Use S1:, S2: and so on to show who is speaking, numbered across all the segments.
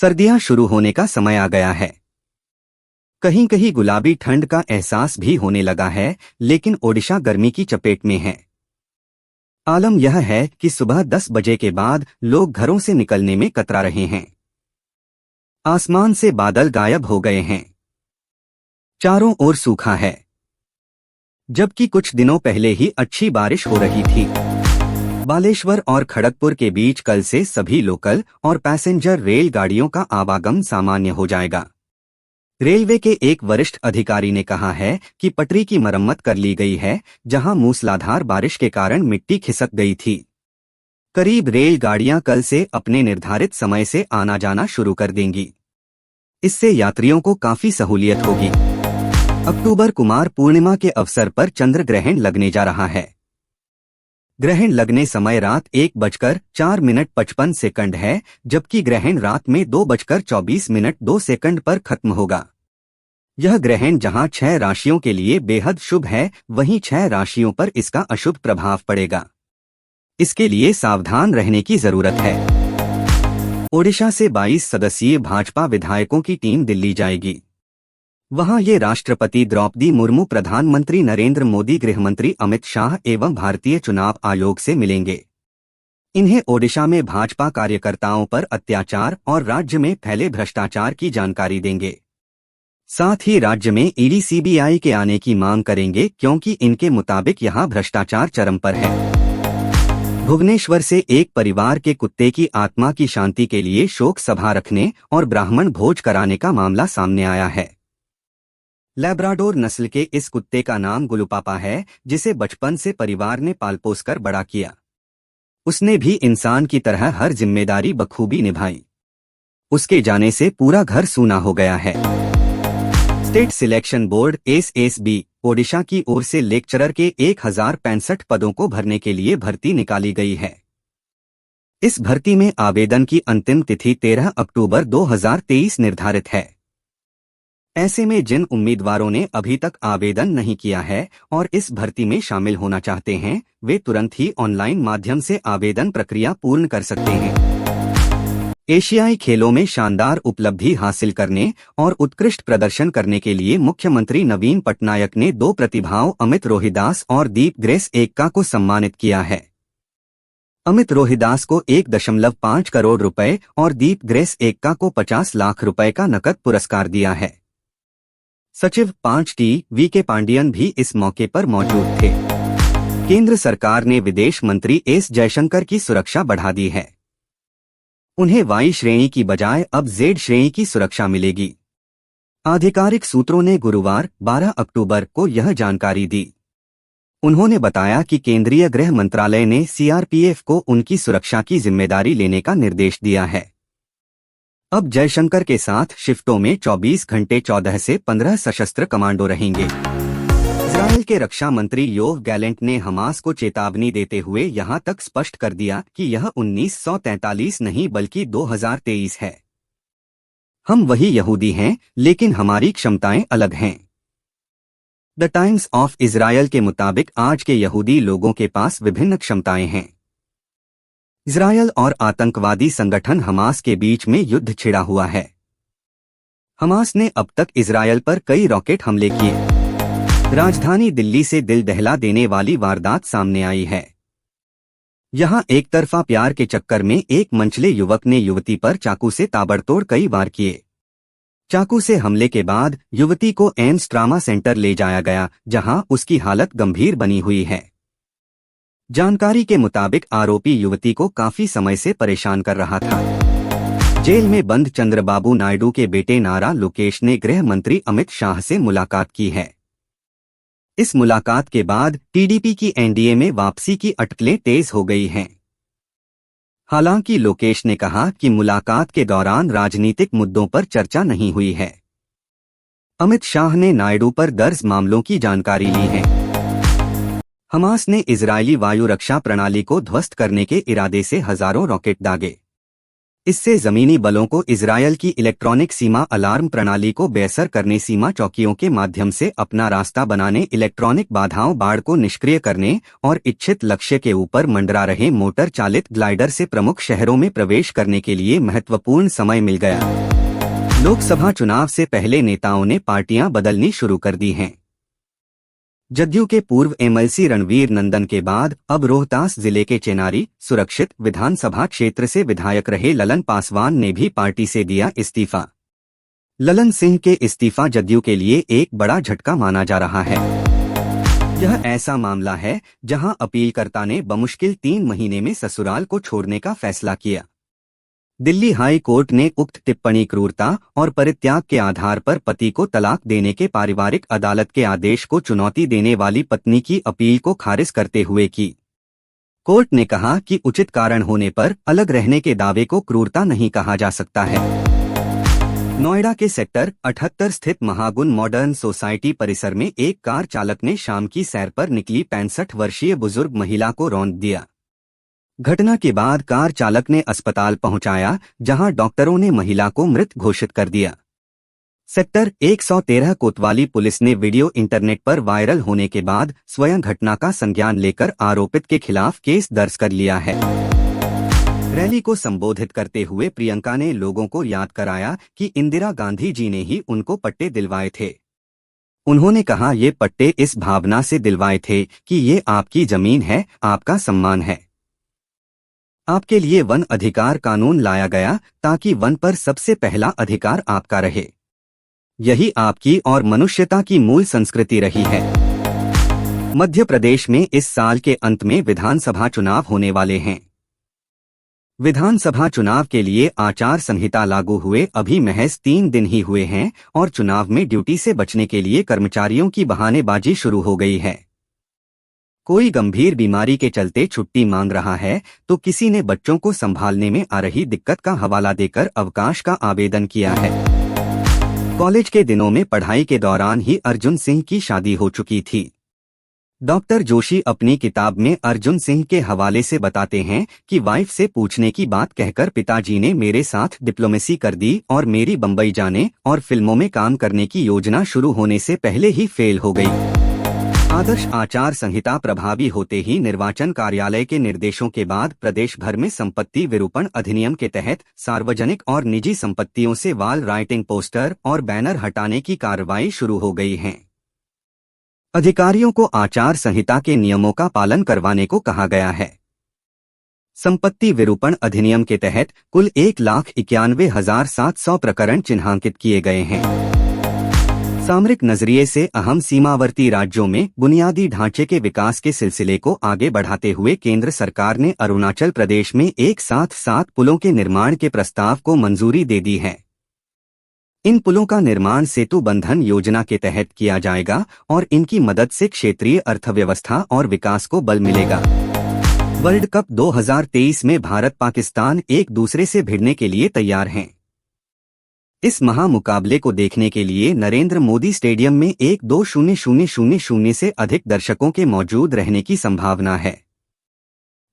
S1: सर्दियां शुरू होने का समय आ गया है। कहीं कहीं गुलाबी ठंड का एहसास भी होने लगा है, लेकिन ओडिशा गर्मी की चपेट में है। आलम यह है कि सुबह 10 बजे के बाद लोग घरों से निकलने में कतरा रहे हैं। आसमान से बादल गायब हो गए हैं। चारों ओर सूखा है, जबकि कुछ दिनों पहले ही अच्छी बारिश हो रही थी। बालेश्वर और खड़गपुर के बीच कल से सभी लोकल और पैसेंजर रेलगाड़ियों का आवागमन सामान्य हो जाएगा। रेलवे के एक वरिष्ठ अधिकारी ने कहा है कि पटरी की मरम्मत कर ली गई है, जहां मूसलाधार बारिश के कारण मिट्टी खिसक गई थी। करीब रेलगाड़ियां कल से अपने निर्धारित समय से आना जाना शुरू कर देंगी। इससे यात्रियों को काफी सहूलियत होगी। अक्टूबर कुमार पूर्णिमा के अवसर पर चंद्र ग्रहण लगने जा रहा है। ग्रहण लगने समय रात 1:04:55 है, जबकि ग्रहण रात में 2:24:02 पर खत्म होगा। यह ग्रहण जहां 6 राशियों के लिए बेहद शुभ है, वहीं 6 राशियों पर इसका अशुभ प्रभाव पड़ेगा। इसके लिए सावधान रहने की जरूरत है। ओडिशा से 22 सदस्यीय भाजपा विधायकों की टीम दिल्ली जाएगी। वहां ये राष्ट्रपति द्रौपदी मुर्मू, प्रधानमंत्री नरेंद्र मोदी, गृहमंत्री अमित शाह एवं भारतीय चुनाव आयोग से मिलेंगे। इन्हें ओडिशा में भाजपा कार्यकर्ताओं पर अत्याचार और राज्य में फैले भ्रष्टाचार की जानकारी देंगे। साथ ही राज्य में ईडी सीबीआई के आने की मांग करेंगे, क्योंकि इनके मुताबिक यहां भ्रष्टाचार चरम पर है। भुवनेश्वर से एक परिवार के कुत्ते की आत्मा की शांति के लिए शोक सभा रखने और ब्राह्मण भोज कराने का मामला सामने आया है। लैब्राडोर नस्ल के इस कुत्ते का नाम गुलूपापा है, जिसे बचपन से परिवार ने पाल पोस कर बड़ा किया। उसने भी इंसान की तरह हर जिम्मेदारी बखूबी निभाई। उसके जाने से पूरा घर सूना हो गया है। State selection board SSB Odisha की ओर से लेक्चरर के 1065 पदों को भरने के लिए भर्ती निकाली गई है। इस भर्ती में आवेदन की अंतिम तिथि 13 अक्टूबर 2023 निर्धारित है। ऐसे में जिन उम्मीदवारों ने अभी तक आवेदन नहीं किया है और इस भर्ती में शामिल होना चाहते हैं, वे तुरंत ही ऑनलाइन माध्यम से आवेदन प्रक्रिया पूर्ण कर सकते हैं। एशियाई खेलों में शानदार उपलब्धि हासिल करने और उत्कृष्ट प्रदर्शन करने के लिए मुख्यमंत्री नवीन पटनायक ने 2 प्रतिभाओं अमित रोहिदास और दीप ग्रेस एक्का को सम्मानित किया है। अमित रोहिदास को 1.5 करोड़ रुपए और दीप ग्रेस एक्का को 50 लाख रुपए का नकद पुरस्कार दिया है। सचिव 5T वीके पांडियन भी इस मौके पर मौजूद थे। केंद्र सरकार ने विदेश मंत्री एस जयशंकर की सुरक्षा बढ़ा दी है। उन्हें वाई श्रेणी की बजाय अब जेड श्रेणी की सुरक्षा मिलेगी। आधिकारिक सूत्रों ने गुरुवार 12 अक्टूबर को यह जानकारी दी। उन्होंने बताया कि केंद्रीय गृह मंत्रालय ने सीआरपीएफ को उनकी सुरक्षा की जिम्मेदारी लेने का निर्देश दिया है। अब जयशंकर के साथ शिफ्टों में 24 घंटे 14 से 15 सशस्त्र कमांडो रहेंगे। इजरायल के रक्षा मंत्री योव गैलेंट ने हमास को चेतावनी देते हुए यहां तक स्पष्ट कर दिया कि यह 1943 नहीं बल्कि 2023 है। हम वही यहूदी हैं, लेकिन हमारी क्षमताएं अलग हैं। द टाइम्स ऑफ इजरायल के मुताबिक आज के यहूदी लोगों के पास विभिन्न क्षमताएं हैं। इजरायल और आतंकवादी संगठन हमास के बीच में युद्ध छिड़ा हुआ है। हमास ने अब तक इजरायल पर कई रॉकेट हमले किए। राजधानी दिल्ली से दिल दहला देने वाली वारदात सामने आई है। यहां एक तरफा प्यार के चक्कर में एक मनचले युवक ने युवती पर चाकू से ताबड़तोड़ कई वार किए। चाकू से हमले के बाद युवती को एम्स ट्रामा सेंटर ले जाया गया, जहां उसकी हालत गंभीर बनी हुई है। जानकारी के मुताबिक आरोपी युवती को काफी समय से परेशान कर रहा था। जेल में बंद चंद्रबाबू नायडू के बेटे नारा लोकेश ने गृह मंत्री अमित शाह से मुलाकात की है। इस मुलाकात के बाद टीडीपी की एनडीए में वापसी की अटकलें तेज हो गई हैं। हालांकि लोकेश ने कहा कि मुलाकात के दौरान राजनीतिक मुद्दों पर चर्चा नहीं हुई है। अमित शाह ने नायडू पर दर्ज मामलों की जानकारी ली है। हमास ने इजरायली वायु रक्षा प्रणाली को ध्वस्त करने के इरादे से हजारों रॉकेट दागे। इससे जमीनी बलों को इजरायल की इलेक्ट्रॉनिक सीमा अलार्म प्रणाली को बेअसर करने, सीमा चौकियों के माध्यम से अपना रास्ता बनाने, इलेक्ट्रॉनिक बाधाओं बाढ़ को निष्क्रिय करने और इच्छित लक्ष्य के ऊपर मंडरा रहे मोटर चालित ग्लाइडर से प्रमुख शहरों में प्रवेश करने के लिए महत्वपूर्ण समय मिल गया। लोकसभा चुनाव से पहले नेताओं ने पार्टियां बदलनी शुरू कर दी हैं। जदयू के पूर्व एमएलसी रणवीर नंदन के बाद अब रोहतास जिले के चेनारी सुरक्षित विधानसभा क्षेत्र से विधायक रहे ललन पासवान ने भी पार्टी से दिया इस्तीफा। ललन सिंह के इस्तीफा जदयू के लिए एक बड़ा झटका माना जा रहा है। यह ऐसा मामला है जहां अपीलकर्ता ने बमुश्किल 3 महीने में ससुराल को छोड़ने का फैसला किया। दिल्ली हाई कोर्ट ने उक्त टिप्पणी क्रूरता और परित्याग के आधार पर पति को तलाक देने के पारिवारिक अदालत के आदेश को चुनौती देने वाली पत्नी की अपील को खारिज करते हुए की। कोर्ट ने कहा कि उचित कारण होने पर अलग रहने के दावे को क्रूरता नहीं कहा जा सकता है। नोएडा के सेक्टर 78 स्थित महागुण मॉडर्न सोसाइटी परिसर में एक कार चालक ने शाम की सैर पर निकली 65 वर्षीय बुजुर्ग महिला को रौंद दिया। घटना के बाद कार चालक ने अस्पताल पहुंचाया, जहां डॉक्टरों ने महिला को मृत घोषित कर दिया। सेक्टर 113 कोतवाली पुलिस ने वीडियो इंटरनेट पर वायरल होने के बाद स्वयं घटना का संज्ञान लेकर आरोपित के खिलाफ केस दर्ज कर लिया है। रैली को संबोधित करते हुए प्रियंका ने लोगों को याद कराया कि इंदिरा गांधी जी ने ही उनको पट्टे दिलवाए थे। उन्होंने कहा, ये पट्टे इस भावना से दिलवाए थे कि ये आपकी जमीन है, आपका सम्मान है। आपके लिए वन अधिकार कानून लाया गया ताकि वन पर सबसे पहला अधिकार आपका रहे। यही आपकी और मनुष्यता की मूल संस्कृति रही है। मध्य प्रदेश में इस साल के अंत में विधानसभा चुनाव होने वाले हैं। विधानसभा चुनाव के लिए आचार संहिता लागू हुए अभी महज 3 दिन ही हुए हैं और चुनाव में ड्यूटी से बचने के लिए कर्मचारियों की बहानेबाजी शुरू हो गई है। कोई गंभीर बीमारी के चलते छुट्टी मांग रहा है तो किसी ने बच्चों को संभालने में आ रही दिक्कत का हवाला देकर अवकाश का आवेदन किया है। कॉलेज के दिनों में पढ़ाई के दौरान ही अर्जुन सिंह की शादी हो चुकी थी। डॉक्टर जोशी अपनी किताब में अर्जुन सिंह के हवाले से बताते हैं कि वाइफ से पूछने की बात कहकर पिताजी ने मेरे साथ डिप्लोमेसी कर दी और मेरी बंबई जाने और फिल्मों में काम करने की योजना शुरू होने से पहले ही फेल हो गई। आदर्श आचार संहिता प्रभावी होते ही निर्वाचन कार्यालय के निर्देशों के बाद प्रदेश भर में संपत्ति विरूपण अधिनियम के तहत सार्वजनिक और निजी संपत्तियों से वॉल राइटिंग, पोस्टर और बैनर हटाने की कार्रवाई शुरू हो गई है। अधिकारियों को आचार संहिता के नियमों का पालन करवाने को कहा गया है। संपत्ति विरूपण अधिनियम के तहत कुल 1,91,700 प्रकरण चिन्हांकित किए गए हैं। सामरिक नजरिए से अहम सीमावर्ती राज्यों में बुनियादी ढांचे के विकास के सिलसिले को आगे बढ़ाते हुए केंद्र सरकार ने अरुणाचल प्रदेश में एक साथ 7 पुलों के निर्माण के प्रस्ताव को मंजूरी दे दी है। इन पुलों का निर्माण सेतु बंधन योजना के तहत किया जाएगा और इनकी मदद से क्षेत्रीय अर्थव्यवस्था और विकास को बल मिलेगा। वर्ल्ड कप 2023 में भारत पाकिस्तान एक दूसरे से भिड़ने के लिए तैयार हैं। इस महामुकाबले को देखने के लिए नरेंद्र मोदी स्टेडियम में 1-2-0-0-0 से अधिक दर्शकों के मौजूद रहने की संभावना है।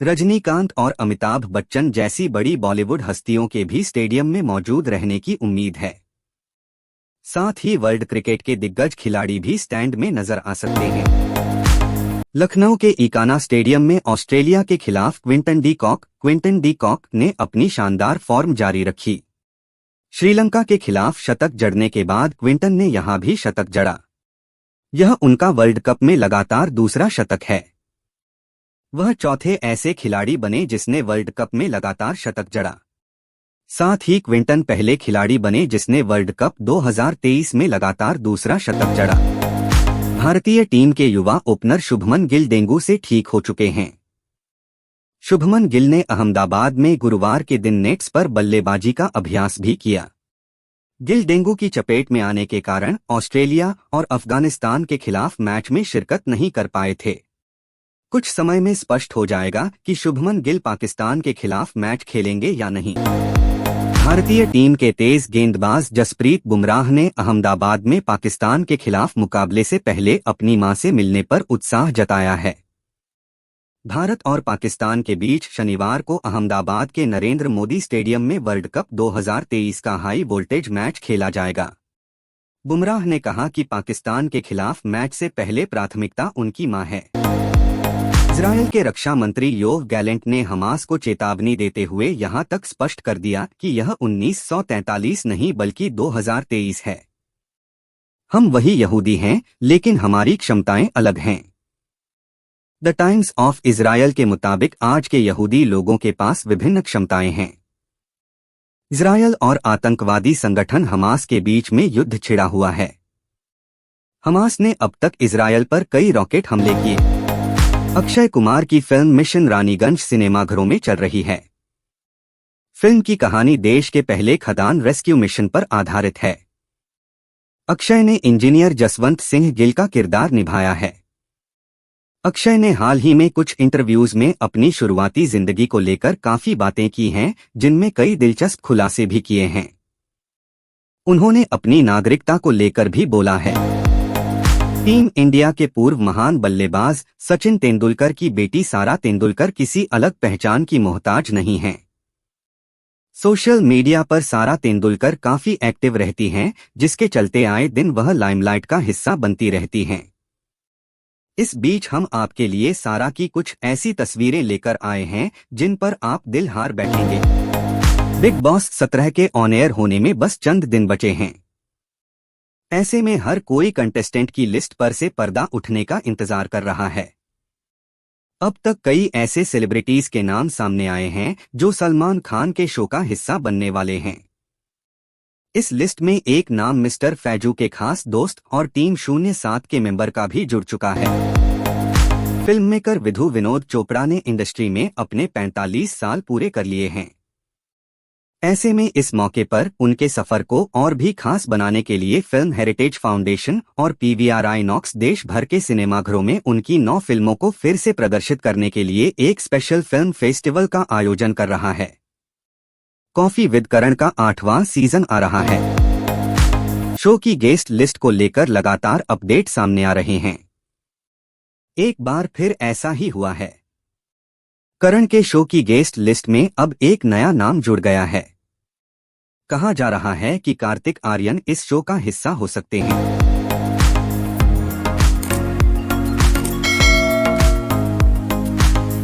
S1: रजनीकांत और अमिताभ बच्चन जैसी बड़ी बॉलीवुड हस्तियों के भी स्टेडियम में मौजूद रहने की उम्मीद है। साथ ही वर्ल्ड क्रिकेट के दिग्गज खिलाड़ी भी स्टैंड में नजर आ सकते हैं। लखनऊ के इकाना स्टेडियम में ऑस्ट्रेलिया के खिलाफ क्विंटन डी कॉक ने अपनी शानदार फॉर्म जारी रखी। श्रीलंका के खिलाफ शतक जड़ने के बाद क्विंटन ने यहां भी शतक जड़ा। यह उनका वर्ल्ड कप में लगातार दूसरा शतक है। वह चौथे ऐसे खिलाड़ी बने जिसने वर्ल्ड कप में लगातार शतक जड़ा। साथ ही क्विंटन पहले खिलाड़ी बने जिसने वर्ल्ड कप 2023 में लगातार दूसरा शतक जड़ा। भारतीय टीम के युवा ओपनर शुभमन गिल डेंगू से ठीक हो चुके हैं। शुभमन गिल ने अहमदाबाद में गुरुवार के दिन नेट्स पर बल्लेबाजी का अभ्यास भी किया। गिल डेंगू की चपेट में आने के कारण ऑस्ट्रेलिया और अफगानिस्तान के खिलाफ मैच में शिरकत नहीं कर पाए थे। कुछ समय में स्पष्ट हो जाएगा कि शुभमन गिल पाकिस्तान के खिलाफ मैच खेलेंगे या नहीं। भारतीय टीम के तेज गेंदबाज जसप्रीत बुमराह ने अहमदाबाद में पाकिस्तान के खिलाफ मुकाबले से पहले अपनी मां से मिलने पर उत्साह जताया है। भारत और पाकिस्तान के बीच शनिवार को अहमदाबाद के नरेंद्र मोदी स्टेडियम में वर्ल्ड कप 2023 का हाई वोल्टेज मैच खेला जाएगा। बुमराह ने कहा कि पाकिस्तान के खिलाफ मैच से पहले प्राथमिकता उनकी मां है। इजरायल के रक्षा मंत्री योव गैलेंट ने हमास को चेतावनी देते हुए यहां तक स्पष्ट कर दिया कि यह 1943 नहीं बल्कि 2023 है। हम वही यहूदी हैं, लेकिन हमारी क्षमताएं अलग हैं। द टाइम्स ऑफ इजरायल के मुताबिक आज के यहूदी लोगों के पास विभिन्न क्षमताएं हैं। इजरायल और आतंकवादी संगठन हमास के बीच में युद्ध छिड़ा हुआ है। हमास ने अब तक इजरायल पर कई रॉकेट हमले किए। अक्षय कुमार की फिल्म मिशन रानीगंज सिनेमाघरों में चल रही है। फिल्म की कहानी देश के पहले खदान रेस्क्यू मिशन पर आधारित है। अक्षय ने इंजीनियर जसवंत सिंह गिल का किरदार निभाया है। अक्षय ने हाल ही में कुछ इंटरव्यूज में अपनी शुरुआती जिंदगी को लेकर काफी बातें की हैं, जिनमें कई दिलचस्प खुलासे भी किए हैं। उन्होंने अपनी नागरिकता को लेकर भी बोला है। टीम इंडिया के पूर्व महान बल्लेबाज सचिन तेंदुलकर की बेटी सारा तेंदुलकर किसी अलग पहचान की मोहताज नहीं हैं। सोशल मीडिया पर सारा तेंदुलकर काफी एक्टिव रहती हैं, जिसके चलते आए दिन वह लाइमलाइट का हिस्सा बनती रहती हैं। इस बीच हम आपके लिए सारा की कुछ ऐसी तस्वीरें लेकर आए हैं जिन पर आप दिल हार बैठेंगे। बिग बॉस 17 के ऑन एयर होने में बस चंद दिन बचे हैं। ऐसे में हर कोई कंटेस्टेंट की लिस्ट पर से पर्दा उठने का इंतजार कर रहा है। अब तक कई ऐसे सेलिब्रिटीज के नाम सामने आए हैं जो सलमान खान के शो का हिस्सा बनने वाले हैं। इस लिस्ट में एक नाम मिस्टर फैजू के खास दोस्त और टीम 07 के मेंबर का भी जुड़ चुका है। फिल्म मेकर विधु विनोद चोपड़ा ने इंडस्ट्री में अपने 45 साल पूरे कर लिए हैं। ऐसे में इस मौके पर उनके सफर को और भी खास बनाने के लिए फिल्म हेरिटेज फाउंडेशन और PVR आईनॉक्स देश भर के सिनेमाघरों में उनकी 9 फिल्मों को फिर से प्रदर्शित करने के लिए एक स्पेशल फिल्म फेस्टिवल का आयोजन कर रहा है। कॉफी विद करण का 8वां सीजन आ रहा है। शो की गेस्ट लिस्ट को लेकर लगातार अपडेट सामने आ रहे हैं। एक बार फिर ऐसा ही हुआ है। करण के शो की गेस्ट लिस्ट में अब एक नया नाम जुड़ गया है। कहा जा रहा है कि कार्तिक आर्यन इस शो का हिस्सा हो सकते हैं।